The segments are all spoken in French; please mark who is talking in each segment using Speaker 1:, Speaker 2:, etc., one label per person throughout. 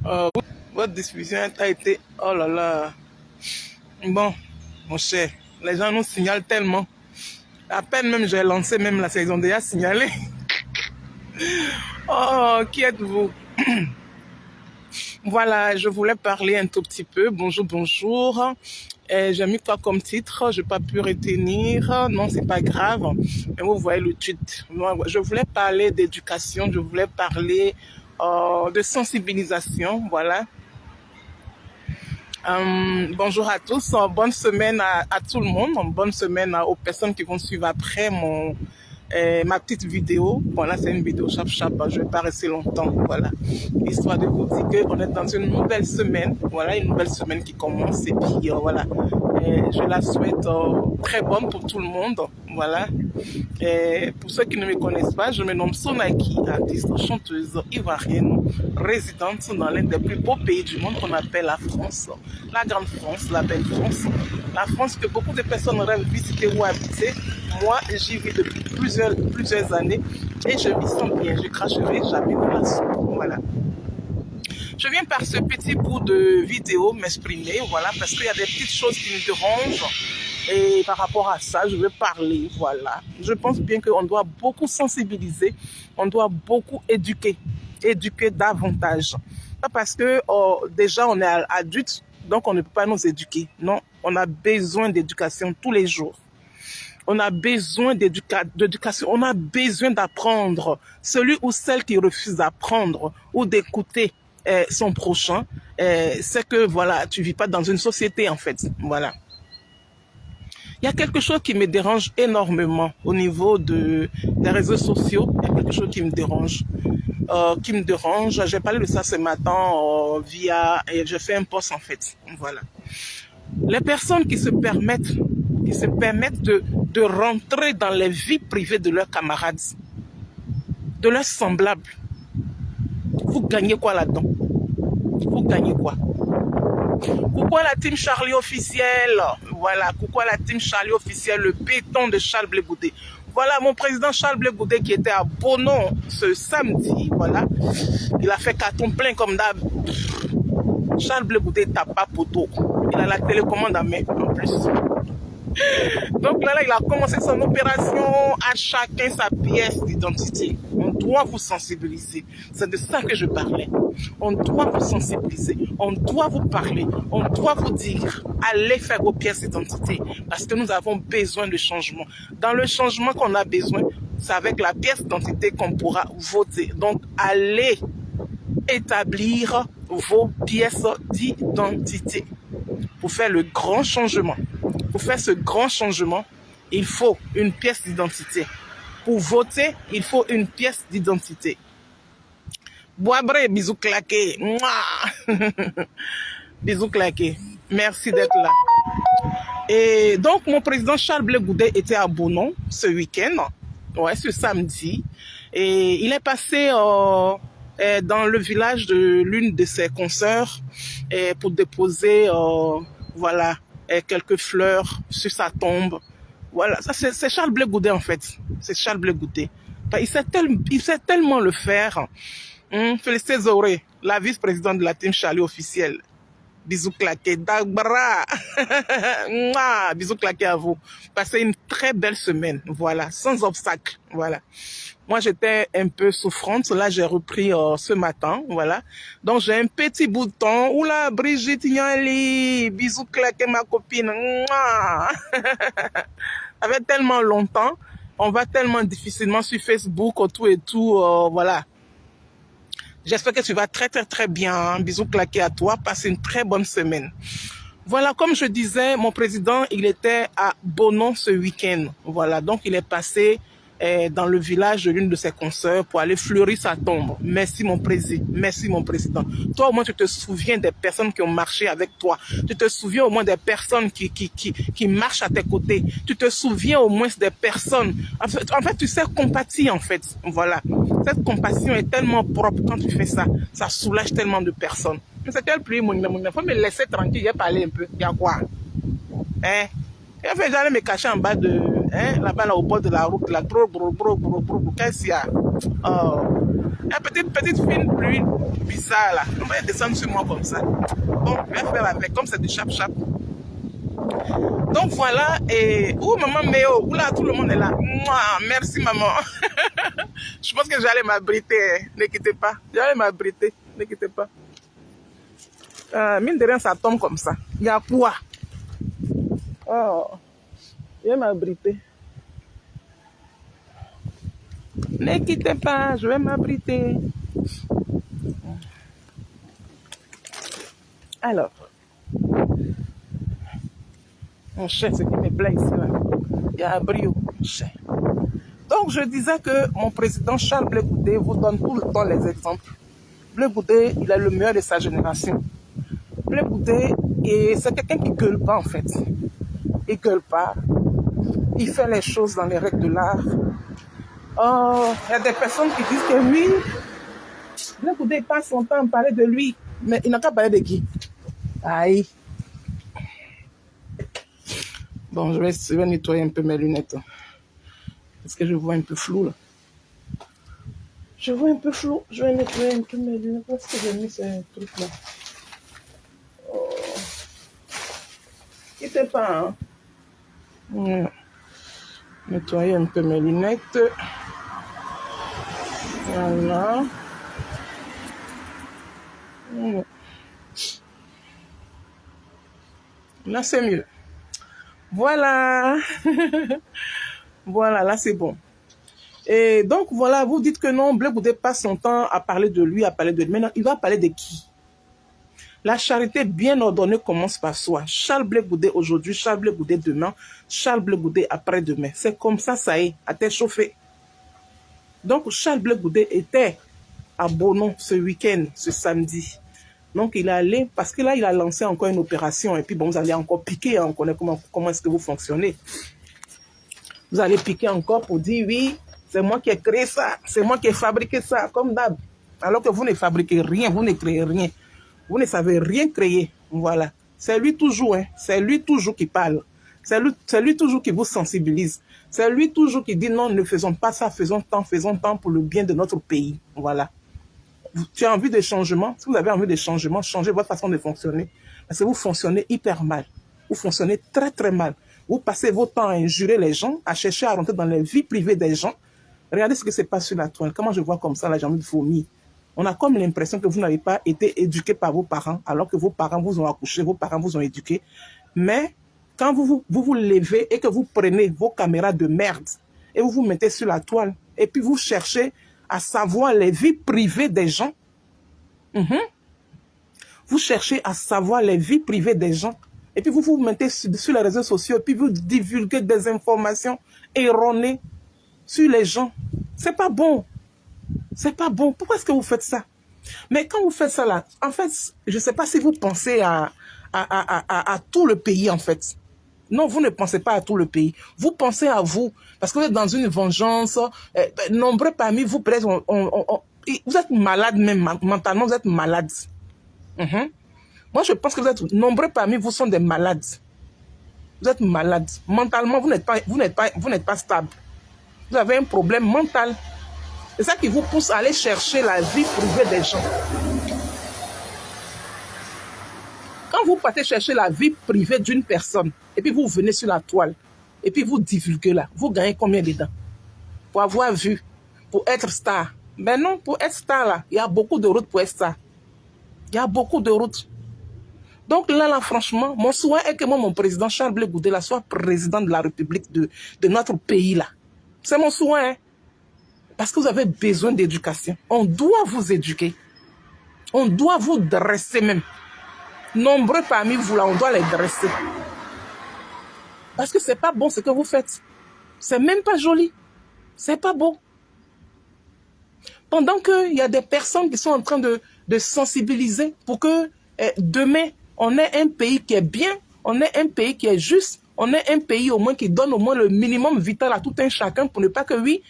Speaker 1: Euh, Votre diffusion a été... Oh là là. Bon, mon cher, les gens nous signalent tellement. À peine même j'ai lancé même la saison déjà signalé. Oh, qui êtes-vous? Voilà, je voulais parler un tout petit peu. Bonjour, bonjour. J'ai mis quoi comme titre? Je n'ai pas pu retenir. Non, c'est pas grave. Mais vous voyez le titre. Je voulais parler d'éducation. Je voulais parler de sensibilisation. Voilà. Bonjour à tous. Bonne semaine à tout le monde. Bonne semaine aux personnes qui vont suivre après ma petite vidéo. Voilà, c'est une vidéo chap-chap, je ne vais pas rester longtemps, voilà. Histoire de vous dire qu'on est dans une nouvelle semaine, voilà, une nouvelle semaine qui commence, et puis voilà. Je la souhaite très bonne pour tout le monde, voilà. Pour ceux qui ne me connaissent pas, je me nomme Sonaki, artiste, chanteuse ivoirienne, résidente dans l'un des plus beaux pays du monde qu'on appelle la France, la grande France, la belle France, la France que beaucoup de personnes rêvent visiter ou habiter. Moi, j'y vis depuis plusieurs années et je m'y sens bien. Je ne cracherai jamais dans la soupe. Voilà. Je viens par ce petit bout de vidéo m'exprimer, voilà, parce qu'il y a des petites choses qui me dérangent. Et par rapport à ça, je veux parler, voilà. Je pense bien qu'on doit beaucoup sensibiliser, on doit beaucoup éduquer davantage. Pas parce que déjà on est adulte, donc on ne peut pas nous éduquer. Non, on a besoin d'éducation tous les jours. On a besoin d'éducation, on a besoin d'apprendre. Celui ou celle qui refuse d'apprendre ou d'écouter son prochain, c'est que voilà, tu vis pas dans une société en fait. Voilà. Il y a quelque chose qui me dérange énormément au niveau des réseaux sociaux. Il y a quelque chose qui me dérange. J'ai parlé de ça ce matin et j'ai fait un post en fait. Voilà. Les personnes qui se permettent de rentrer dans les vies privées de leurs camarades, de leurs semblables. Vous gagnez quoi là-dedans? Vous gagnez quoi? Coucou à la team Charlie officielle. Voilà, coucou à la team Charlie officielle, le béton de Charles Blé Goudé. Voilà, mon président Charles Blé Goudé qui était à Bonon ce samedi. Voilà, il a fait carton plein comme d'hab. Charles Blé Goudé tape pas poteau. Il a la télécommande à main en plus. Donc là, il a commencé son opération, à chacun sa pièce d'identité. On doit vous sensibiliser. C'est de ça que je parlais. On doit vous sensibiliser. On doit vous parler. On doit vous dire, allez faire vos pièces d'identité. Parce que nous avons besoin de changement. Dans le changement qu'on a besoin, c'est avec la pièce d'identité qu'on pourra voter. Donc, allez établir vos pièces d'identité pour faire le grand changement. Pour faire ce grand changement, il faut une pièce d'identité. Pour voter, il faut une pièce d'identité. Boabré, bisous claqués. Bisous claqués. Merci d'être là. Et donc, mon président Charles Blé Goudé était à Bonon ce week-end, ouais, ce samedi. Et il est passé dans le village de l'une de ses consoeurs pour déposer, voilà, quelques fleurs sur sa tombe. Voilà, ça c'est Charles Blé Goudé en fait. C'est Charles Blé Goudé. Il sait tellement le faire. Félicité Zoré, la vice-présidente de la team Charlie officielle. Bisous claqués, Dagbara. Bisous claqués à vous. Passez une très belle semaine, voilà, sans obstacle, voilà. Moi, j'étais un peu souffrante. Là, j'ai repris ce matin, voilà. Donc, j'ai un petit bout de temps. Oula, Brigitte Nyali, bisous claqués, ma copine. Ça fait tellement longtemps. On va tellement difficilement sur Facebook, tout et tout, voilà. J'espère que tu vas très, très, très bien. Bisous claqués à toi. Passe une très bonne semaine. Voilà, comme je disais, mon président, il était à Bonon ce week-end. Voilà, donc il est passé dans le village de l'une de ses consoeurs pour aller fleurir sa tombe. Merci mon président. Merci mon président. Toi, au moins, tu te souviens des personnes qui ont marché avec toi. Tu te souviens au moins des personnes qui marchent à tes côtés. Tu te souviens au moins des personnes. En fait, tu sais compatir, en fait. Voilà. Cette compassion est tellement propre quand tu fais ça. Ça soulage tellement de personnes. Mais c'est quel pluie, mon il faut me laisser tranquille. Il y a parlé un peu. Il y a quoi? Hein? En fait, j'allais me cacher en bas de, là-bas, là, au bord de la route, là, qu'est-ce qu'il y a? Une petite fine pluie bizarre. bizarre là. On va descendre sur moi comme ça. Bon, je vais faire avec, comme c'est du chap-chap. Donc voilà, et où maman Méo, où là tout le monde est là. Mouah, merci maman. Je pense que j'allais m'abriter, hein. Ne quittez pas. J'allais m'abriter, ne quittez pas. Mine de rien, ça tombe comme ça. Il y a quoi? Oh, je vais m'abriter. Ne quittez pas, je vais m'abriter. Alors, mon chef, ce qui me plaît ici, là. Il y a un brio, mon chef. Donc, je disais que mon président Charles Blé Goudé vous donne tout le temps les exemples. Blé Goudé, il est le meilleur de sa génération. Blé Goudé, c'est quelqu'un qui ne gueule pas, en fait. Il ne gueule pas. Il fait les choses dans les règles de l'art. Oh, il y a des personnes qui disent que oui, Blé Goudé passe son temps à parler de lui. Mais il n'a qu'à parler de qui? Aïe. Bon, je vais nettoyer un peu mes lunettes. Parce que je vois un peu flou, là. Je vois un peu flou. Je vais nettoyer un peu mes lunettes. Parce que j'ai mis ces trucs-là. Oh. Quittez pas, hein. Nettoyer un peu mes lunettes. Voilà. Là, c'est mieux. Voilà. Voilà, là, c'est bon. Et donc, voilà, vous dites que non, Blé Goudé passe son temps à parler de lui, à parler de lui. Maintenant, il va parler de qui? La charité bien ordonnée commence par soi. Charles Blé Goudé aujourd'hui, Charles Blé Goudé demain, Charles Blé Goudé après-demain. C'est comme ça y est, à tête chauffée. Donc, Charles Blé Goudé était à Bonon ce week-end, ce samedi. Donc, il est allé, parce que là, il a lancé encore une opération. Et puis, bon, vous allez encore piquer, hein, on connaît comment est-ce que vous fonctionnez. Vous allez piquer encore pour dire, oui, c'est moi qui ai créé ça, c'est moi qui ai fabriqué ça, comme d'hab. Alors que vous ne fabriquez rien, vous ne créez rien. Vous ne savez rien créer. Voilà. C'est lui toujours, hein. C'est lui toujours qui parle. C'est lui toujours qui vous sensibilise. C'est lui toujours qui dit non, ne faisons pas ça, faisons tant pour le bien de notre pays. Voilà. Tu as envie de changement? Si vous avez envie de changement, changez votre façon de fonctionner. Parce que vous fonctionnez hyper mal. Vous fonctionnez très très mal. Vous passez votre temps à injurer les gens, à chercher à rentrer dans les vies privées des gens. Regardez ce qui se passe sur la toile. Comment je vois comme ça, là, j'ai envie de vomir. On a comme l'impression que vous n'avez pas été éduqué par vos parents, alors que vos parents vous ont accouché, vos parents vous ont éduqué. Mais quand vous levez et que vous prenez vos caméras de merde et vous vous mettez sur la toile et puis vous cherchez à savoir les vies privées des gens, vous cherchez à savoir les vies privées des gens et puis vous vous mettez sur les réseaux sociaux et puis vous divulguez des informations erronées sur les gens. C'est pas bon. C'est pas bon. Pourquoi est-ce que vous faites ça? Mais quand vous faites ça là, en fait, je ne sais pas si vous pensez à tout le pays en fait. Non, vous ne pensez pas à tout le pays. Vous pensez à vous. Parce que vous êtes dans une vengeance. Nombreux parmi vous, peut-être, vous êtes malade même, mentalement, vous êtes malade. Moi, je pense que vous êtes nombreux parmi vous sont des malades. Vous êtes malade. Mentalement, vous n'êtes pas stable. Vous avez un problème mental. C'est ça qui vous pousse à aller chercher la vie privée des gens. Quand vous partez chercher la vie privée d'une personne, et puis vous venez sur la toile, et puis vous divulguez là, vous gagnez combien dedans? Pour avoir vu, pour être star. Mais non, pour être star là, il y a beaucoup de routes pour être star. Il y a beaucoup de routes. Donc là, franchement, mon souhait est que moi, mon président Charles Blé Goudé là, soit président de la République de notre pays là. C'est mon souhait, hein? Parce que vous avez besoin d'éducation. On doit vous éduquer. On doit vous dresser même. Nombreux parmi vous là, on doit les dresser. Parce que c'est pas bon ce que vous faites. C'est même pas joli. C'est pas beau. Pendant qu'il y a des personnes qui sont en train de sensibiliser pour que demain, on ait un pays qui est bien, on ait un pays qui est juste, on ait un pays au moins qui donne au moins le minimum vital à tout un chacun pour ne pas que, oui,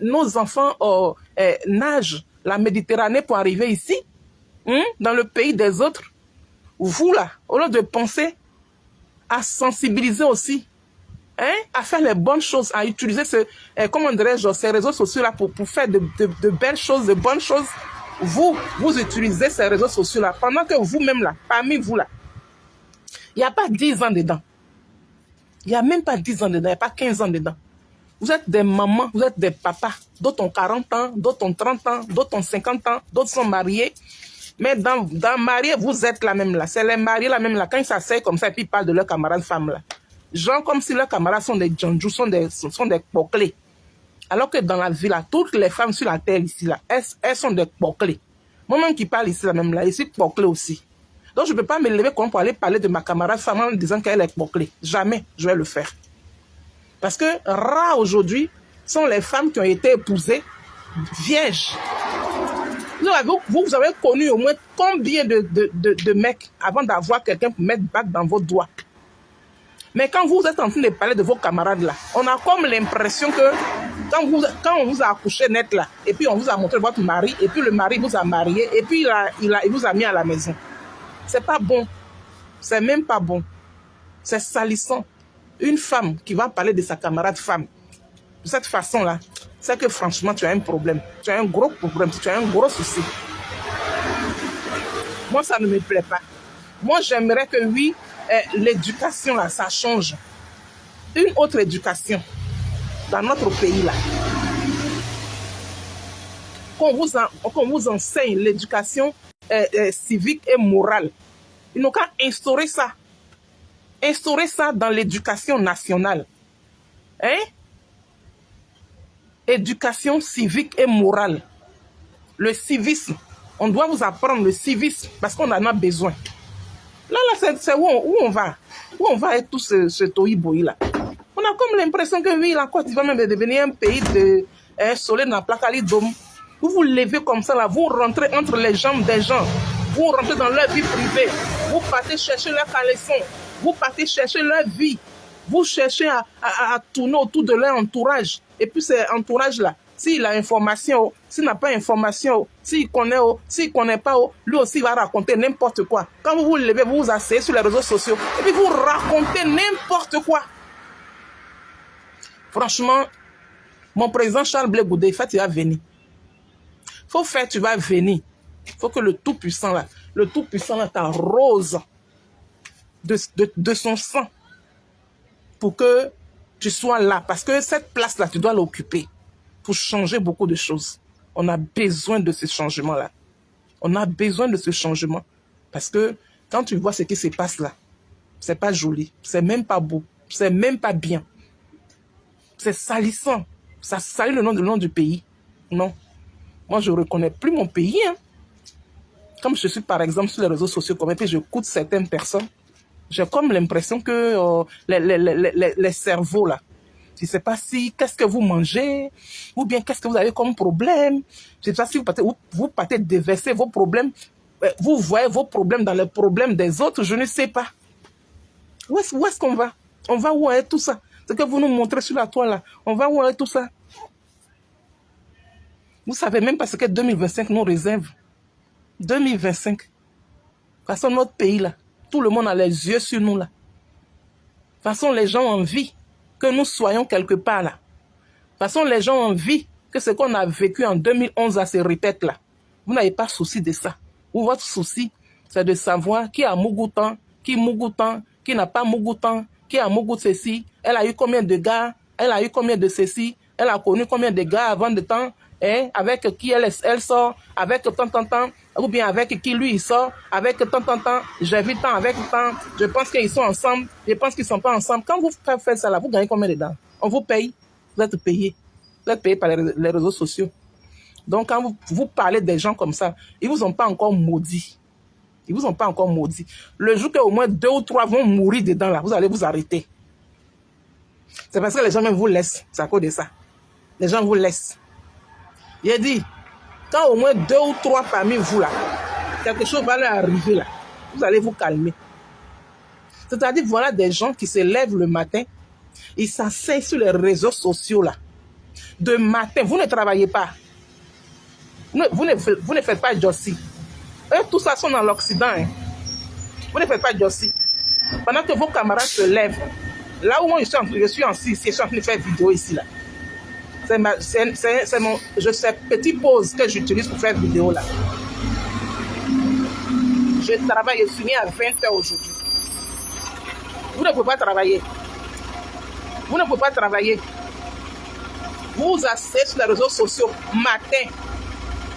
Speaker 1: nos enfants nagent la Méditerranée pour arriver ici, dans le pays des autres. Vous, là, au lieu de penser à sensibiliser aussi, à faire les bonnes choses, à utiliser comment dirais-je, ces réseaux sociaux-là pour faire de belles choses, de bonnes choses, vous utilisez ces réseaux sociaux-là pendant que vous-même, là, parmi vous, là, il n'y a pas 10 ans dedans. Il n'y a même pas 10 ans dedans, il n'y a pas 15 ans dedans. Vous êtes des mamans, vous êtes des papas. D'autres ont 40 ans, d'autres ont 30 ans, d'autres ont 50 ans, d'autres sont mariés. Mais dans mariés, vous êtes la même là. C'est les mariés la même là. Quand ils s'asseyent comme ça et puis ils parlent de leurs camarades femmes là. Genre comme si leurs camarades sont des djandjous, sont des poclés. Alors que dans la vie là, toutes les femmes sur la terre ici là, elles sont des poclés. Moi-même qui parle ici la même là, je suis poclé aussi. Donc je ne peux pas me lever comme pour aller parler de ma camarade femme en disant qu'elle est poclée. Jamais je vais le faire. Parce que rares aujourd'hui sont les femmes qui ont été épousées vierges. Vous avez connu au moins combien de mecs avant d'avoir quelqu'un pour mettre bague dans vos doigts. Mais quand vous êtes en train de parler de vos camarades là, on a comme l'impression que quand on vous a accouché net là, et puis on vous a montré votre mari, et puis le mari vous a marié, et puis il vous a mis à la maison. C'est pas bon. C'est même pas bon. C'est salissant. Une femme qui va parler de sa camarade femme de cette façon-là, c'est que franchement, tu as un problème. Tu as un gros problème. Tu as un gros souci. Moi, ça ne me plaît pas. Moi, j'aimerais que oui, l'éducation, là, ça change. Une autre éducation dans notre pays, là. Qu'on vous enseigne l'éducation civique et morale. Ils n'ont qu'à instaurer ça. Instaurer ça dans l'éducation nationale. Hein? Éducation civique et morale. Le civisme. On doit vous apprendre le civisme parce qu'on en a besoin. Là, c'est où on va. Où on va avec tout ce tohi-bohi là. On a comme l'impression que oui, la Côte d'Ivoire même de devenir un pays de soleil dans la plaque dôme. Vous vous levez comme ça là, vous rentrez entre les jambes des gens. Vous rentrez dans leur vie privée. Vous partez chercher leur caleçon. Vous partez chercher leur vie. Vous cherchez à tourner autour de leur entourage. Et puis, cet entourage-là, s'il a information, s'il n'a pas information, s'il connaît pas, lui aussi va raconter n'importe quoi. Quand vous vous levez, vous vous asseyez sur les réseaux sociaux. Et puis, vous racontez n'importe quoi. Franchement, mon président Charles Blé Goudé, il va venir. Faut faire, tu vas venir. Faut que le Tout-Puissant là, t'arrose de son sang pour que tu sois là. Parce que cette place-là, tu dois l'occuper pour changer beaucoup de choses. On a besoin de ce changement-là. On a besoin de ce changement. Parce que quand tu vois ce qui se passe là, c'est pas joli, c'est même pas beau, c'est même pas bien. C'est salissant. Ça salit le nom du pays. Non. Moi, je ne reconnais plus mon pays. Hein. Comme je suis, par exemple, sur les réseaux sociaux, et puis j'écoute certaines personnes, j'ai comme l'impression que les cerveaux, là, je ne sais pas si, qu'est-ce que vous mangez, ou bien qu'est-ce que vous avez comme problème. Je ne sais pas si vous partez déverser vos problèmes, vous voyez vos problèmes dans les problèmes des autres, je ne sais pas. Où est-ce qu'on va? On va où avec tout ça? Ce que vous nous montrez sur la toile, là, on va où avec tout ça? Vous ne savez même pas ce que 2025 nous réserve. 2025. De toute façon, notre pays, là, tout le monde a les yeux sur nous, là. De toute façon, les gens ont envie que nous soyons quelque part, là. De toute façon, les gens ont envie que ce qu'on a vécu en 2011 là, se répète, là. Vous n'avez pas souci de ça. Ou votre souci, c'est de savoir qui a Mougoutan, qui Mougoutan, qui n'a pas Mougoutan, qui a Mougou ceci, elle a eu combien de gars, elle a eu combien de ceci, elle a connu combien de gars avant de temps, et avec qui elle sort, avec tant, ou bien avec qui lui il sort, avec tant, j'ai vu tant, avec tant, je pense qu'ils sont ensemble, je pense qu'ils ne sont pas ensemble. Quand vous faites ça là, vous gagnez combien dedans? On vous paye, vous êtes payé. Vous êtes payé par les réseaux sociaux. Donc quand vous parlez des gens comme ça, ils ne vous ont pas encore maudit. Ils vous ont pas encore maudit. Le jour qu'au moins 2 ou 3 vont mourir dedans là, vous allez vous arrêter. C'est parce que les gens même vous laissent. C'est à cause de ça. Les gens vous laissent. Il dit, quand au moins 2 ou 3 parmi vous là, quelque chose va leur arriver là, vous allez vous calmer. C'est-à-dire, voilà des gens qui se lèvent le matin, ils s'asseyent sur les réseaux sociaux là. De matin, vous ne travaillez pas. Vous ne faites pas Jossi. Eux, tout ça sont dans l'Occident. Hein. Vous ne faites pas Jossi. Pendant que vos camarades se lèvent, là où moi je suis en train de faire vidéo ici là. C'est petite pause que j'utilise pour faire vidéo là. Je travaille, je finis à 20h aujourd'hui. Vous ne pouvez pas travailler. Vous ne pouvez pas travailler. Vous vous asseyez sur les réseaux sociaux matin,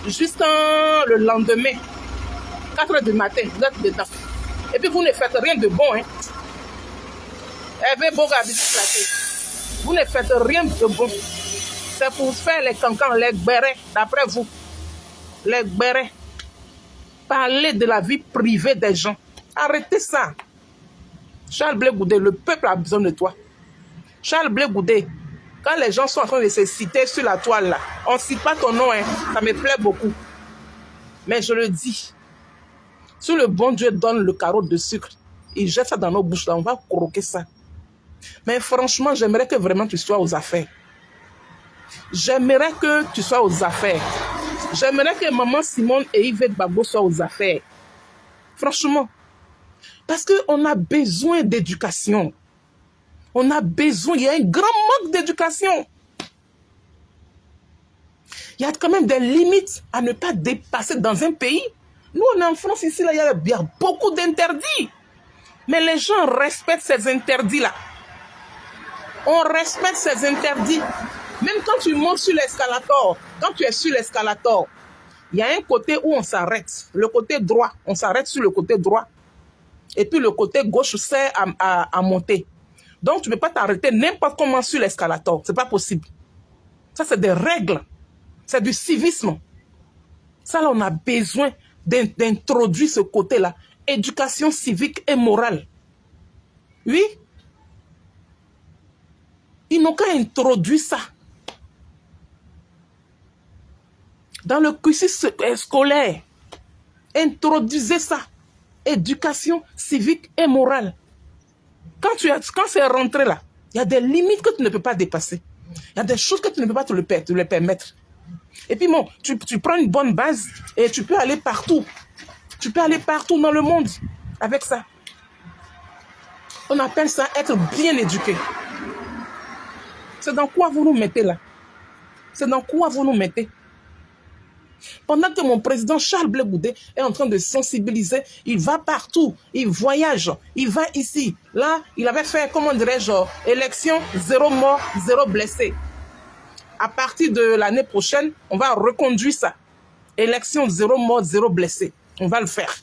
Speaker 1: jusqu'à le lendemain, 4h du matin, vous êtes dedans. Et puis vous ne faites rien de bon. Hein. Vous ne faites rien de bon. C'est pour faire les cancans, les gbérés, d'après vous. Les gbérés. Parler de la vie privée des gens. Arrêtez ça. Charles Blé Goudé, le peuple a besoin de toi. Charles Blé Goudé, quand les gens sont en train de se citer sur la toile, là, on ne cite pas ton nom, hein, ça me plaît beaucoup. Mais je le dis, si le bon Dieu donne le carreau de sucre, il jette ça dans nos bouches, là, on va croquer ça. Mais franchement, j'aimerais que vraiment tu sois aux affaires. J'aimerais que tu sois aux affaires. J'aimerais que maman Simone et Yvette Babo soient aux affaires. Franchement. Parce qu'on a besoin d'éducation. On a besoin, il y a un grand manque d'éducation. Il y a quand même des limites à ne pas dépasser dans un pays. Nous, on est en France, ici, là, il y a beaucoup d'interdits. Mais les gens respectent ces interdits-là. On respecte ces interdits. Même quand tu montes sur l'escalator, quand tu es sur l'escalator, il y a un côté où on s'arrête. Le côté droit, on s'arrête sur le côté droit. Et puis le côté gauche sert à monter. Donc tu ne peux pas t'arrêter n'importe comment sur l'escalator. Ce n'est pas possible. Ça, c'est des règles. C'est du civisme. Ça, là, on a besoin d'introduire ce côté-là. Éducation civique et morale. Oui. Ils n'ont qu'à introduire ça. Dans le cursus scolaire, introduisez ça. Éducation civique et morale. Quand c'est rentré là, il y a des limites que tu ne peux pas dépasser. Il y a des choses que tu ne peux pas te le permettre. Et puis bon, tu prends une bonne base et tu peux aller partout. Tu peux aller partout dans le monde avec ça. On appelle ça être bien éduqué. C'est dans quoi vous nous mettez là? C'est dans quoi vous nous mettez? Pendant que mon président Charles Blé Goudé est en train de sensibiliser, il va partout, il voyage, il va ici. Là, il avait fait, comment dirais-je, élection, 0 mort, 0 blessé. À partir de l'année prochaine, on va reconduire ça. Élection, 0 mort, 0 blessé. On va le faire.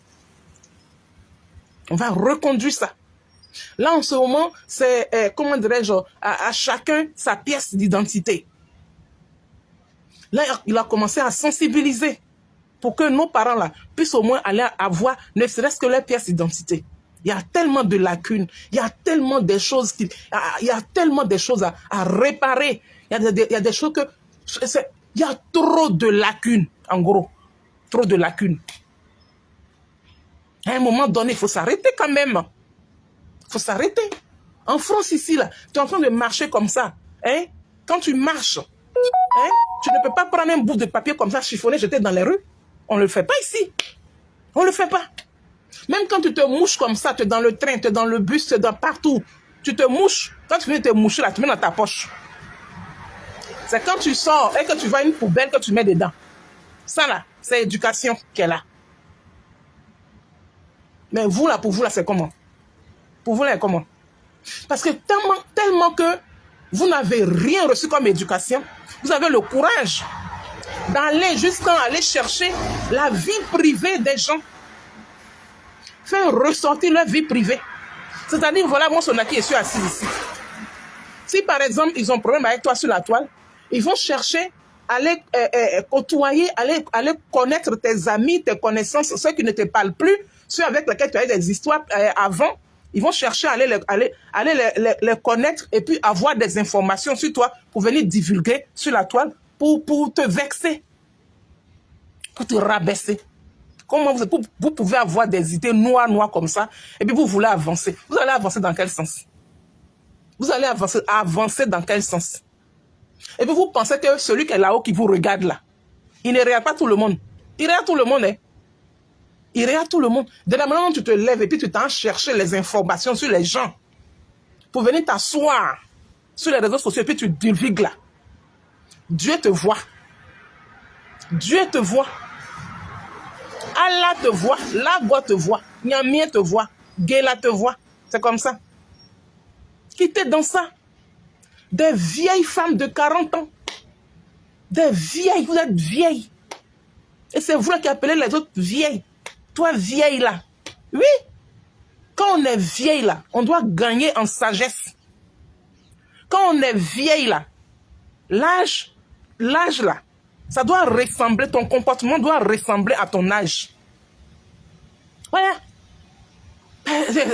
Speaker 1: On va reconduire ça. Là, en ce moment, c'est, comment dirais-je, à chacun sa pièce d'identité. Là, il a commencé à sensibiliser pour que nos parents là puissent au moins aller avoir ne serait-ce que leur pièce d'identité. Il y a tellement de lacunes, il y a tellement de choses, il y a tellement de choses à réparer. Il y a des choses que... Il y a trop de lacunes, en gros. Trop de lacunes. À un moment donné, il faut s'arrêter quand même. Il faut s'arrêter. En France, ici, là, tu es en train de marcher comme ça. Hein? Quand tu marches, hein? Tu ne peux pas prendre un bout de papier comme ça, chiffonner, jeter dans les rues. On ne le fait pas ici. On ne le fait pas. Même quand tu te mouches comme ça, tu es dans le train, tu es dans le bus, tu es dans partout. Tu te mouches. Quand tu finis de te moucher, là, tu mets dans ta poche. C'est quand tu sors et que tu vois une poubelle que tu mets dedans. Ça, là, c'est l'éducation qu'elle a. Mais vous, là, pour vous, là, c'est comment? Pour vous, là, c'est comment? Parce que tellement que vous n'avez rien reçu comme éducation, vous avez le courage d'aller jusqu'à aller chercher la vie privée des gens. Faire ressortir leur vie privée. C'est-à-dire, voilà, moi, Sonaki, je suis assis ici. Si, par exemple, ils ont un problème avec toi sur la toile, ils vont chercher à aller côtoyer, aller connaître tes amis, tes connaissances, ceux qui ne te parlent plus, ceux avec lesquels tu as eu des histoires avant. Ils vont chercher à aller les connaître et puis avoir des informations sur toi pour venir divulguer sur la toile, pour te vexer, pour te rabaisser. Comment vous pouvez avoir des idées noires comme ça et puis vous voulez avancer? Vous allez avancer dans quel sens? Vous allez avancer dans quel sens? Et puis vous pensez que celui qui est là-haut qui vous regarde là, il ne regarde pas tout le monde. Il regarde tout le monde, hein? Il regarde tout le monde. Dès la manière où tu te lèves et puis tu t'en cherches les informations sur les gens pour venir t'asseoir sur les réseaux sociaux et puis tu divulgues là. Dieu te voit. Dieu te voit. Allah te voit, Lagwa te voit, Nyamien te voit, Gela te voit. C'est comme ça. Quittez dans ça. Des vieilles femmes de 40 ans. Des vieilles, vous êtes vieilles. Et c'est vous là qui appelez les autres vieilles. Toi, vieille là. Oui. Quand on est vieille là, on doit gagner en sagesse. Quand on est vieille là, l'âge là, ça doit ressembler, ton comportement doit ressembler à ton âge. Voilà.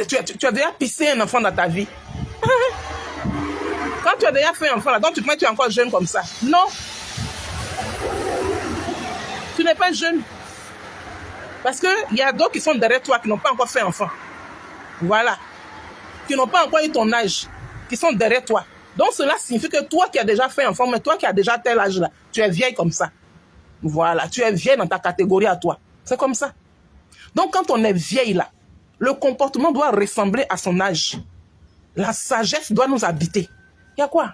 Speaker 1: Tu as déjà pissé un enfant dans ta vie. Quand tu as déjà fait un enfant là, donc tu crois que tu es encore jeune comme ça. Non. Tu n'es pas jeune. Parce qu'il y a d'autres qui sont derrière toi qui n'ont pas encore fait enfant. Voilà. Qui n'ont pas encore eu ton âge. Qui sont derrière toi. Donc cela signifie que toi qui as déjà fait enfant, mais toi qui as déjà tel âge là, tu es vieille comme ça. Voilà. Tu es vieille dans ta catégorie à toi. C'est comme ça. Donc quand on est vieille là, le comportement doit ressembler à son âge. La sagesse doit nous habiter. Il y a quoi?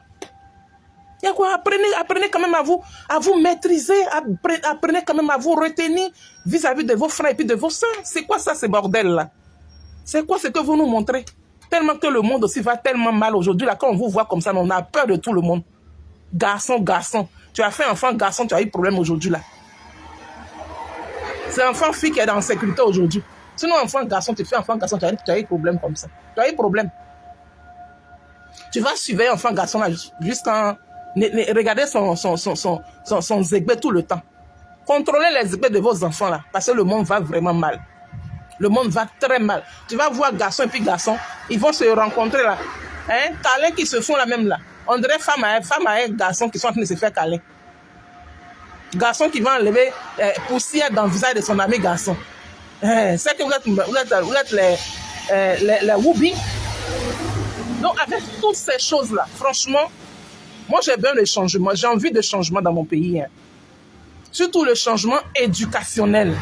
Speaker 1: Il y a quoi? Apprenez quand même à vous maîtriser, apprenez quand même à vous retenir vis-à-vis de vos frères et puis de vos soeurs. C'est quoi ça, ces bordels-là? C'est quoi ce que vous nous montrez? Tellement que le monde aussi va tellement mal aujourd'hui, là, quand on vous voit comme ça, on a peur de tout le monde. Garçon, garçon. Tu as fait enfant, garçon, tu as eu problème aujourd'hui, là. C'est enfant, fille qui est en sécurité aujourd'hui. Sinon, enfant, garçon, tu fais enfant, garçon, tu as eu problème comme ça. Tu as eu problème. Tu vas suivre enfant, garçon, là, jusqu'en... Regardez son zégbé tout le temps. Contrôlez les zégbés de vos enfants là, parce que le monde va vraiment mal. Le monde va très mal. Tu vas voir garçon et puis garçon, ils vont se rencontrer là. Hein? Câlins qui se font la même là. On dirait femme à elle, garçon qui sont en train de se faire câlin. Garçon qui va enlever poussière dans le visage de son ami garçon. C'est que vous êtes les woubi. Donc avec toutes ces choses là, franchement, moi, j'ai besoin de changement. J'ai envie de changement dans mon pays. Hein. Surtout le changement éducationnel.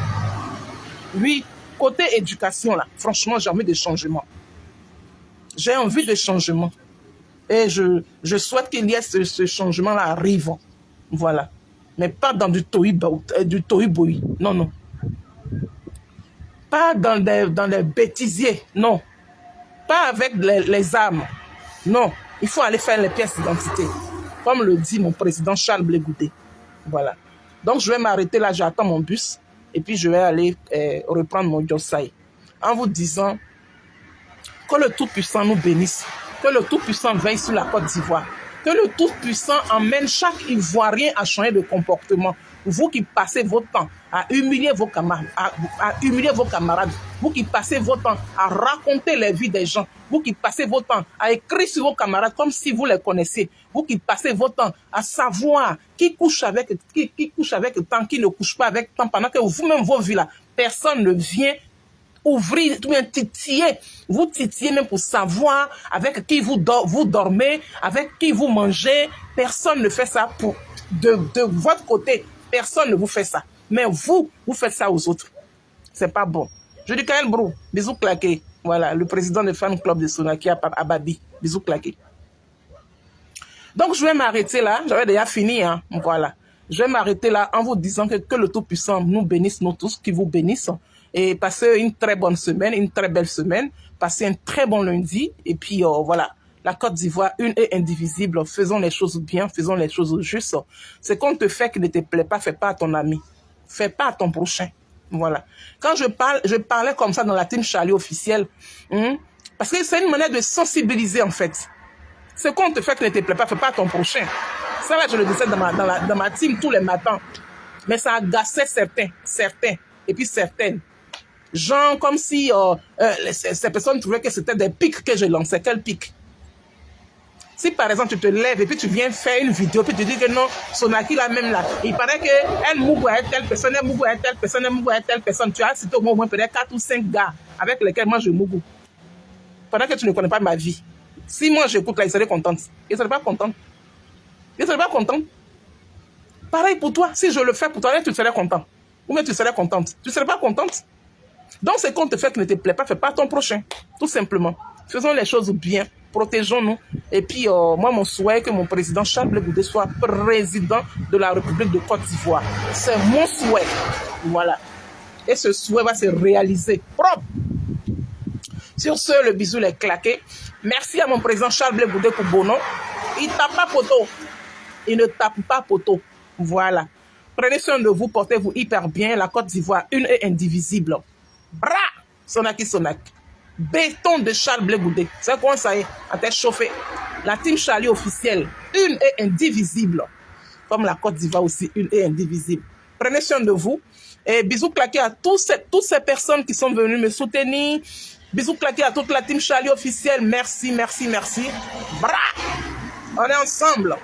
Speaker 1: Oui, côté éducation, là, franchement, j'ai envie de changement. J'ai envie de changement. Et je souhaite qu'il y ait ce changement-là arrive. Voilà. Mais pas dans du tohu-bohi. Non, non. Pas dans les bêtisiers. Non. Pas avec les armes. Non. Il faut aller faire les pièces d'identité. Comme le dit mon président Charles Blé Goudé. Voilà. Donc, je vais m'arrêter là, j'attends mon bus. Et puis, je vais aller reprendre mon Josai. En vous disant que le Tout-Puissant nous bénisse. Que le Tout-Puissant veille sur la Côte d'Ivoire. Que le Tout-Puissant emmène chaque Ivoirien à changer de comportement. Vous qui passez votre temps à humilier vos camarades, vous qui passez votre temps à raconter les vies des gens, vous qui passez votre temps à écrire sur vos camarades comme si vous les connaissiez, vous qui passez votre temps à savoir qui couche avec tant, qui ne couche pas avec tant, pendant que vous-même, vos vies là, personne ne vient ouvrir, tout bien titiller, vous titillez même pour savoir avec qui vous dormez, avec qui vous mangez, personne ne fait ça de votre côté. Personne ne vous fait ça. Mais vous faites ça aux autres. C'est pas bon. Je dis Kael Brou, bisous claqués. Voilà, le président des fan club de Sonaki à Babi. Bisous claqués. Donc, je vais m'arrêter là. J'avais déjà fini, hein. Voilà. Je vais m'arrêter là en vous disant que le Tout-Puissant nous bénisse, nous tous, qui vous bénisse. Et passez une très bonne semaine, une très belle semaine. Passez un très bon lundi. Et puis, voilà. La Côte d'Ivoire, une et indivisible. Faisons les choses bien, faisons les choses justes. Ce qu'on te fait qui ne te plaît pas, fais pas à ton ami. Fais pas à ton prochain. Voilà. Quand je parlais comme ça dans la team Charlie officielle, parce que c'est une manière de sensibiliser en fait. Ce qu'on te fait qui ne te plaît pas, fais pas à ton prochain. Ça là, je le disais dans ma team tous les matins. Mais ça agaçait certains, et puis certaines. Genre comme si ces personnes trouvaient que c'était des pics que je lançais. Quel pic? Si par exemple tu te lèves et puis tu viens faire une vidéo puis tu dis que non, Sonaki la même là, il paraît qu'elle mougou à telle personne, elle mougou à telle personne, elle mougou à telle personne, tu as cité au moins peut-être 4 ou 5 gars avec lesquels moi je mougou. Pendant que tu ne connais pas ma vie. Si moi j'écoute là, il serait contente. Il serait pas contente. Il serait pas contente. Pareil pour toi, si je le fais pour toi, tu serais content. Ou même tu serais contente. Tu serais pas contente. Donc ce qu'on te fait qui ne te plaît pas, fais pas à ton prochain. Tout simplement. Faisons les choses bien. Protégeons-nous. Et puis, moi, mon souhait est que mon président Charles Blé Goudé soit président de la République de Côte d'Ivoire. C'est mon souhait. Voilà. et ce souhait va se réaliser propre. Sur ce, le bisou est claqué. Merci à mon président Charles Blé Goudé Koubono. Il tape pas poteau. Il ne tape pas poteau. Voilà. Prenez soin de vous, portez-vous hyper bien. La Côte d'Ivoire, une et indivisible. Bra! Sonaki Sonaki. Béton de Charles Blé Goudé. C'est quoi ça y est? En tête chauffée. La team Charlie officielle, une et indivisible. Comme la Côte d'Ivoire aussi, une et indivisible. Prenez soin de vous. Et bisous claqués à toutes ces personnes qui sont venues me soutenir. Bisous claqués à toute la team Charlie officielle. Merci, merci, merci. Bra! On est ensemble.